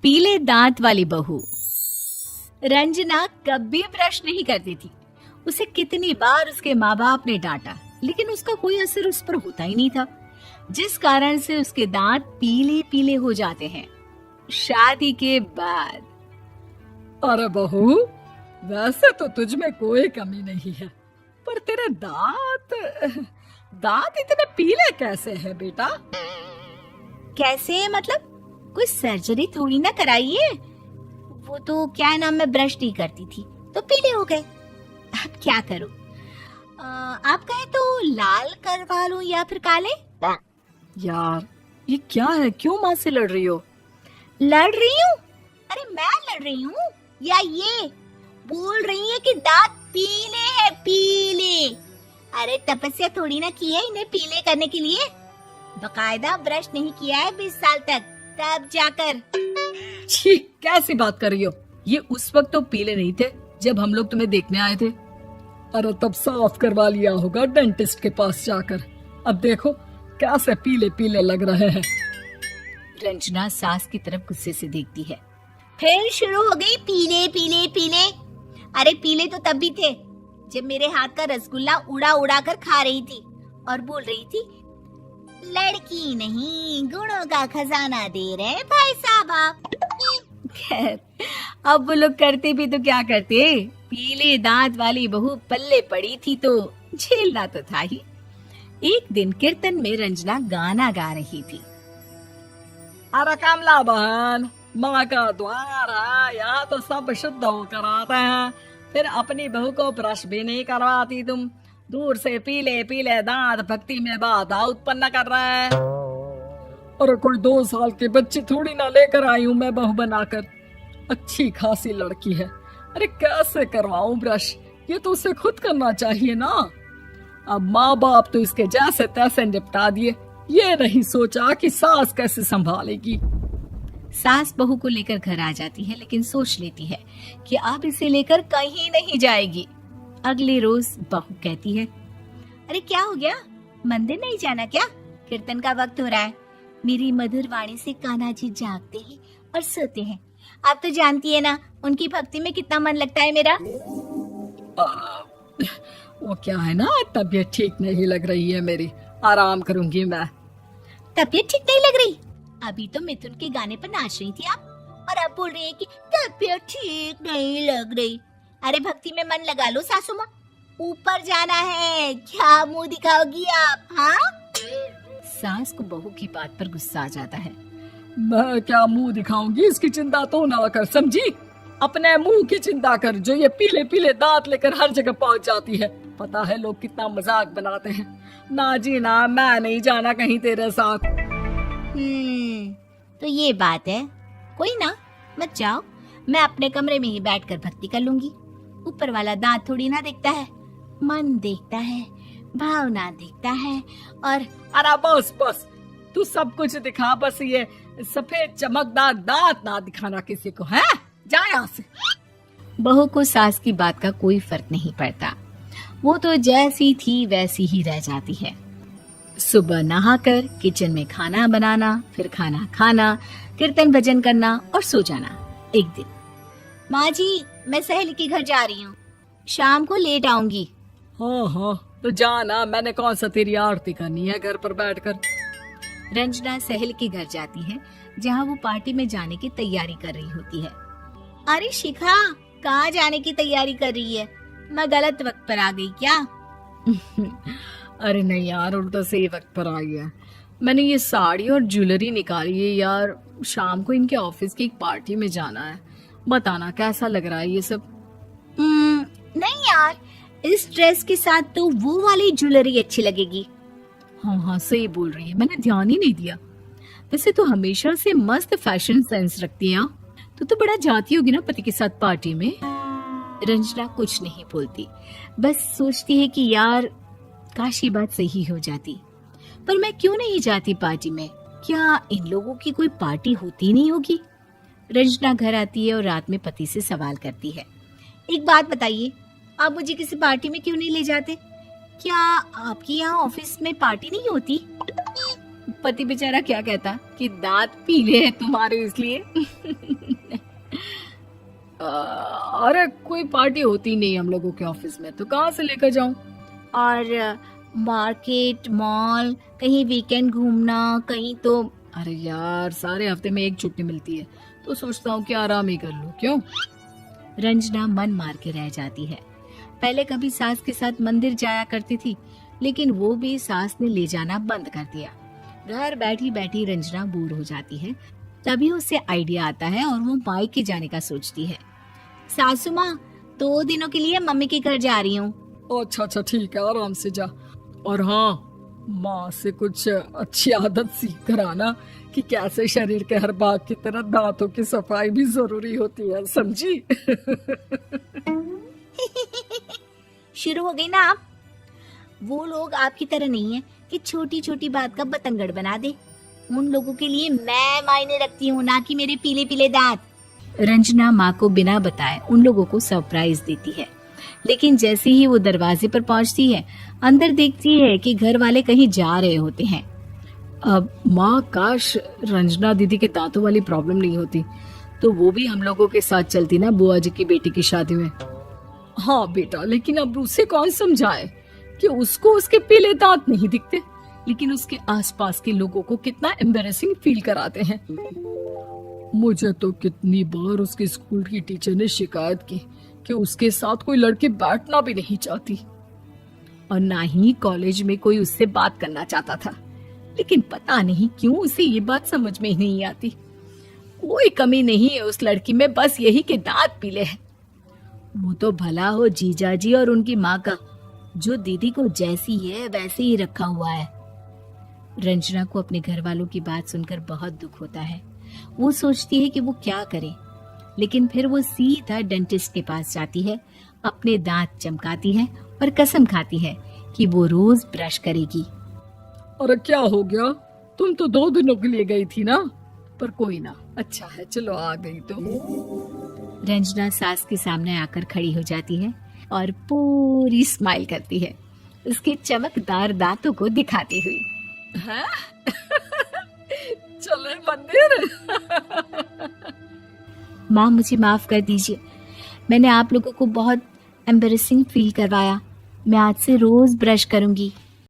पीले दांत वाली बहू। रंजना कभी ब्रश नहीं करती थी। उसे कितनी बार उसके माँ बाप ने डांटा, लेकिन उसका कोई असर उस पर होता ही नहीं था, जिस कारण से उसके दांत पीले पीले हो जाते हैं। शादी के बाद अरे बहू, वैसे तो तुझ में कोई कमी नहीं है, पर तेरे दांत दांत इतने पीले कैसे हैं बेटा? कैसे मतलब? कोई सर्जरी थोड़ी ना कराइए। वो तो क्या नाम, मैं ब्रश नहीं करती थी तो पीले हो गए। अब क्या करूं? आप कहें तो लाल करवा लूं या फिर काले? यार ये क्या है, क्यों माँ से लड़ रही हो? लड़ रही हूँ? अरे मैं लड़ रही हूँ या ये बोल रही है कि दांत पीले हैं, पीले। अरे तपस्या थोड़ी ना की है इन्हें पीले करने के लिए। बकायदा ब्रश नहीं किया है 20 साल तक, तब जाकर। छी, कैसी बात कर रही हो? ये उस वक्त तो पीले नहीं थे जब हम लोग तुम्हें देखने आए थे। अरे तब साफ करवा लिया होगा डेंटिस्ट के पास जाकर। अब देखो कैसे पीले पीले लग रहे हैं। रंजना सास की तरफ गुस्से से देखती है। फिर शुरू हो गई पीले पीले पीले। अरे पीले तो तब भी थे जब मेरे हाथ का रसगुल्ला उड़ा उड़ा कर खा रही थी और बोल रही थी, लड़की नहीं गुणों का खजाना दे रहे भाई साहब आप। खैर, अब वो लोग करते भी तो क्या करते, पीले दांत वाली बहू पल्ले पड़ी थी तो झेलना तो था ही। एक दिन कीर्तन में रंजना गाना गा रही थी। अरे कमला बहन, माँ का द्वार है, यहाँ तो सब शुद्ध होकर आते हैं, फिर अपनी बहू को ब्रश भी नहीं करवाती तुम। दूर से पीले पीले दांत भक्ति में बाधा उत्पन्न कर रहे हैं। अरे कोई 2 साल के बच्चे थोड़ी ना लेकर आई हूँ मैं बहू बनाकर। अच्छी खासी लड़की है, अरे कैसे करवाऊं ब्रश? ये तो उसे खुद करना चाहिए ना। अब माँ बाप तो इसके जैसे तैसे निपटा दिए, ये नहीं सोचा कि सास कैसे संभालेगी। सास बहू को लेकर घर आ जाती है, लेकिन सोच लेती है कि अब इसे लेकर कहीं नहीं जाएगी। अगले रोज बहू कहती है, अरे क्या हो गया, मंदिर नहीं जाना क्या? कीर्तन का वक्त हो रहा है। मेरी मधुर वाणी से कान्हा जी जागते हैं और सोते हैं। आप तो जानती है ना उनकी भक्ति में कितना मन लगता है मेरा। वो क्या है ना, तबीयत ठीक नहीं लग रही है मेरी, आराम करूंगी मैं। तबीयत ठीक नहीं लग रही? अभी तो मिथुन के गाने पर नाच रही थी आप, और अब बोल रही है कि तबीयत ठीक नहीं लग रही। अरे भक्ति में मन लगा लो सासू माँ, ऊपर जाना है, क्या मुंह दिखाओगी आप? हाँ? सास को बहू की बात पर गुस्सा आ जाता है। मैं क्या मुंह दिखाऊंगी, इसकी चिंता तो ना कर, समझी? अपने मुंह की चिंता कर, जो ये पीले पीले दांत लेकर हर जगह पहुंच जाती है। पता है लोग कितना मजाक बनाते हैं। ना जी ना, मैं नहीं जाना कहीं तेरे साथ। तो ये बात है। कोई ना, मत जाओ, मैं अपने कमरे में ही बैठकर भक्ति कर लूंगी। ऊपर वाला दांत थोड़ी ना देखता है, मन देखता है, भावना देखता है। और अरे बस बस, तू सब कुछ दिखा, बस ये सफेद चमकदार दांत ना दिखाना किसी को, है? जा यहाँ से। बहू को सास की बात का कोई फर्क नहीं पड़ता, वो तो जैसी थी वैसी ही रह जाती है। सुबह नहाकर किचन में खाना बनाना, फिर खाना खाना, कीर्तन भजन करना और सो जाना। एक दिन, माँ जी मैं सहेली के घर जा रही हूँ, शाम को लेट आऊंगी। हाँ हाँ तो जाना, मैंने कौन सा तेरी आरती करनी है घर पर बैठकर। रंजना सहेली के घर जाती है, जहाँ वो पार्टी में जाने की तैयारी कर रही होती है। अरे शिखा, कहाँ जाने की तैयारी कर रही है? मैं गलत वक्त पर आ गई क्या? अरे नहीं यार, उल्टा सही वक्त पर आ गया। मैंने ये साड़ी और ज्वेलरी निकाली है यार, शाम को इनके ऑफिस की एक पार्टी में जाना है। बताना कैसा लग रहा है ये सब? नहीं यार, इस ड्रेस के साथ तो वो वाली ज्वेलरी अच्छी लगेगी। हाँ हाँ सही बोल रही है, मैंने ध्यान ही नहीं दिया। वैसे तो हमेशा से मस्त फैशन सेंस रखती है। तो बड़ा जाती होगी ना पति के साथ पार्टी में। रंजना कुछ नहीं बोलती, बस सोचती है कि यार काश ये बात सही हो जाती, पर मैं क्यों नहीं जाती पार्टी में? क्या इन लोगों की कोई पार्टी होती नहीं होगी? रंजना घर आती है और रात में पति से सवाल करती है, एक बात बताइए, आप मुझे किसी पार्टी में क्यों नहीं ले जाते? क्या आपकी यहाँ ऑफिस में पार्टी नहीं होती? पति बेचारा क्या कहता कि दांत पीले हैं तुम्हारे इसलिए। अरे कोई पार्टी होती नहीं हम लोगों के ऑफिस में, तो कहाँ से लेकर जाऊं? और मार्केट, मॉल, कहीं वीकेंड घूमना, कहीं तो। अरे यार, सारे हफ्ते में एक छुट्टी मिलती है, तो सोचता हूँ कि आराम ही कर लूं। क्यों? रंजना मन मार के रह जाती है। पहले कभी सास के साथ मंदिर जाया करती थी, लेकिन वो भी सास ने ले जाना बंद कर दिया। घर बैठी बैठी रंजना बोर हो जाती है। तभी उसे आइडिया आता है और वो मायके जाने का सोचती है। सासू माँ, 2 दिनों के लिए मम्मी के घर जा रही हूँ। अच्छा अच्छा, ठीक है, आराम से जा। और हाँ, माँ से कुछ अच्छी आदत सीख कर आना कि कैसे शरीर के हर भाग की तरह दांतों की सफाई भी जरूरी होती है, समझी? शुरू हो गई ना आप। वो लोग आपकी तरह नहीं है कि छोटी छोटी बात का बतंगड़ बना दे। उन लोगों के लिए मैं मायने रखती हूँ, ना कि मेरे पीले पीले दांत। रंजना माँ को बिना बताए उन लोगों को सरप्राइज देती है, लेकिन जैसे ही वो दरवाजे पर पहुंचती है, अंदर देखती है कि घर वाले कहीं जा रहे होते हैं। अब माँ, काश रंजना दीदी के दांतों वाली प्रॉब्लम नहीं होती, तो वो भी हम लोगों के साथ चलती ना बुआ जी की बेटी की शादी में। हाँ बेटा, लेकिन अब उसे कौन समझाए कि उसको उसके पीले दांत नहीं दिखते, लेकिन उसके आसपास के लोगों को कितना एम्बैरेसिंग फील कराते हैं। मुझे तो कितनी बार उसके स्कूल की टीचर ने शिकायत की कि उसके साथ कोई लड़की बैठना भी नहीं चाहती, और ना ही कॉलेज में कोई उससे बात करना चाहता था। लेकिन पता नहीं क्यों उसे ये बात समझ में ही नहीं आती। कोई कमी नहीं है उस लड़की में, बस यही कि दांत पीले हैं। वो तो भला हो जीजा जी और उनकी माँ का, जो दीदी को जैसी है वैसे ही रखा हुआ है। रंजना को अपने घर वालों की बात सुनकर बहुत दुख होता है। वो सोचती है कि वो क्या करे, लेकिन फिर वो सीधा डेंटिस्ट के पास जाती है, अपने दांत चमकाती है और कसम खाती है कि वो रोज ब्रश करेगी। अरे क्या हो गया? तुम तो 2 दिनों के लिए गई थी ना, पर कोई ना, अच्छा है, चलो आ गई तो। रंजना सास के सामने आकर खड़ी हो जाती है और पूरी स्माइल करती है, उसके चमकदार दांतों को दिखाती हुई। हैं? चले मंदिर? माँ, मुझे माफ कर दीजिए, मैंने आप लोगों को बहुत एम्बैरेसिंग फील करवाया। मैं आज से रोज ब्रश करूंगी।